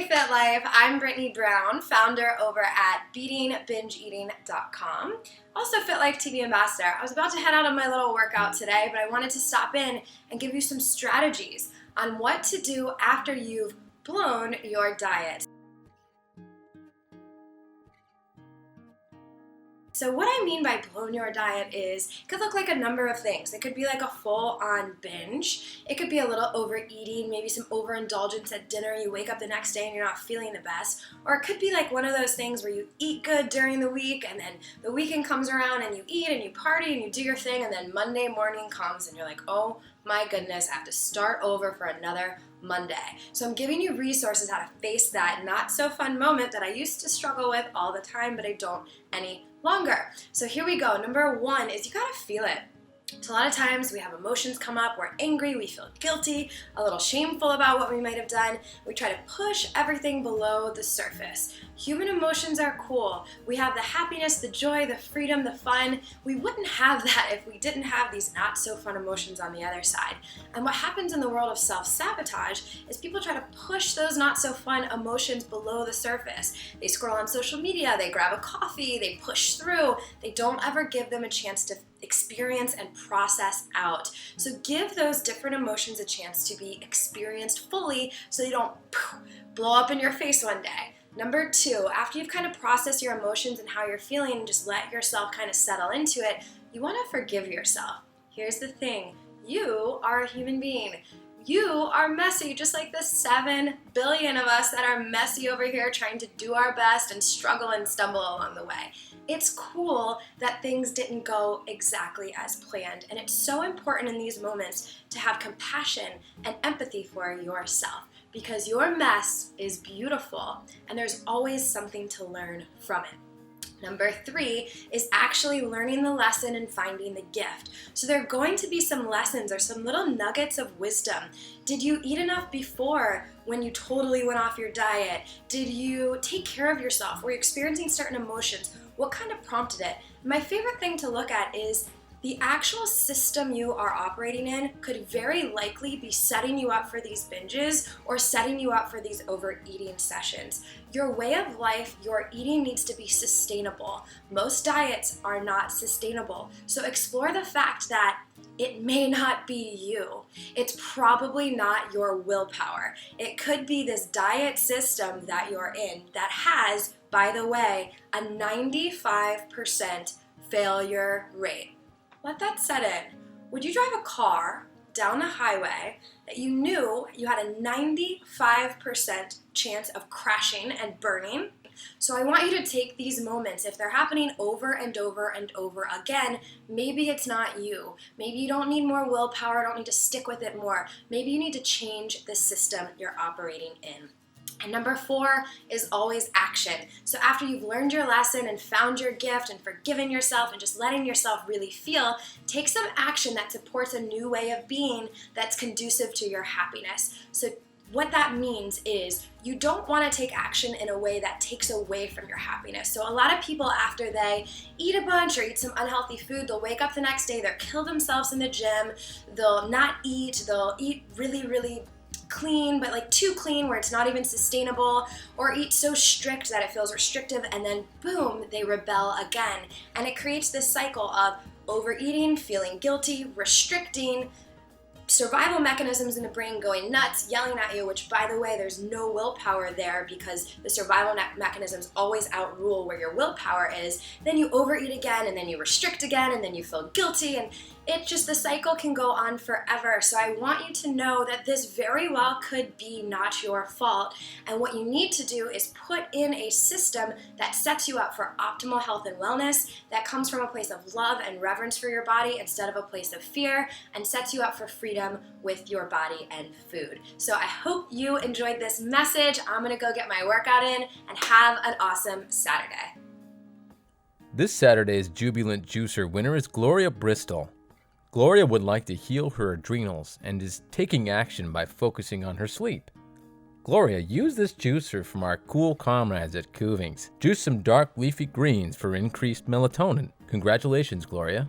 Fit Life. I'm Brittany Brown, founder over at beatingbingeeating.com. Also FitLifeTV ambassador. I was about to head out on my little workout today, but I wanted to stop in and give you some strategies on what to do after you've blown your diet. So what I mean by blown your diet is, it could look like a number of things. It could be like a full-on binge. It could be a little overeating, maybe some overindulgence at dinner. You wake up the next day and you're not feeling the best. Or it could be like one of those things where you eat good during the week and then the weekend comes around and you eat and you party and you do your thing, and then Monday morning comes and you're like, oh my goodness, I have to start over for another Monday. So I'm giving you resources how to face that not so fun moment that I used to struggle with all the time, but I don't any longer. So here we go. Number one is you gotta feel it. So a lot of times we have emotions come up, we're angry, we feel guilty, a little shameful about what we might have done. We try to push everything below the surface. Human emotions are cool. We have the happiness, the joy, the freedom, the fun. We wouldn't have that if we didn't have these not so fun emotions on the other side. And what happens in the world of self-sabotage is people try to push those not so fun emotions below the surface. They scroll on social media, they grab a coffee, they push through. They don't ever give them a chance to experience and process out. So give those different emotions a chance to be experienced fully so they don't blow up in your face one day. Number two, after you've kind of processed your emotions and how you're feeling and just let yourself kind of settle into it, you want to forgive yourself. Here's the thing, you are a human being. You are messy, just like the 7 billion of us that are messy over here trying to do our best and struggle and stumble along the way. It's cool that things didn't go exactly as planned, and it's so important in these moments to have compassion and empathy for yourself, because your mess is beautiful and there's always something to learn from it. Number three is actually learning the lesson and finding the gift. So there are going to be some lessons or some little nuggets of wisdom. Did you eat enough before when you totally went off your diet? Did you take care of yourself? Were you experiencing certain emotions? What kind of prompted it? My favorite thing to look at is the actual system you are operating in could very likely be setting you up for these binges or setting you up for these overeating sessions. Your way of life, your eating needs to be sustainable. Most diets are not sustainable. So explore the fact that it may not be you. It's probably not your willpower. It could be this diet system that you're in that has, by the way, a 95% failure rate. Let that set in. Would you drive a car down the highway that you knew you had a 95% chance of crashing and burning? So I want you to take these moments. If they're happening over and over and over again, maybe it's not you. Maybe you don't need more willpower, don't need to stick with it more. Maybe you need to change the system you're operating in. And number four is always action. So after you've learned your lesson and found your gift and forgiven yourself and just letting yourself really feel, take some action that supports a new way of being that's conducive to your happiness. So what that means is you don't want to take action in a way that takes away from your happiness. So a lot of people, after they eat a bunch or eat some unhealthy food, they'll wake up the next day, they'll kill themselves in the gym, they'll not eat, they'll eat really clean, but like too clean where it's not even sustainable, or eat so strict that it feels restrictive, and then boom, they rebel again. And it creates this cycle of overeating, feeling guilty, restricting, survival mechanisms in the brain going nuts, yelling at you, which by the way, there's no willpower there because the survival mechanisms always outrule where your willpower is. Then you overeat again, and then you restrict again, and then you feel guilty, and the cycle can go on forever. So I want you to know that this very well could be not your fault. And what you need to do is put in a system that sets you up for optimal health and wellness, that comes from a place of love and reverence for your body instead of a place of fear, and sets you up for freedom with your body and food. So I hope you enjoyed this message. I'm gonna go get my workout in and have an awesome Saturday. This Saturday's Jubilant Juicer winner is Gloria Bristol. Gloria would like to heal her adrenals and is taking action by focusing on her sleep. Gloria, use this juicer from our cool comrades at Cuvings. Juice some dark leafy greens for increased melatonin. Congratulations, Gloria.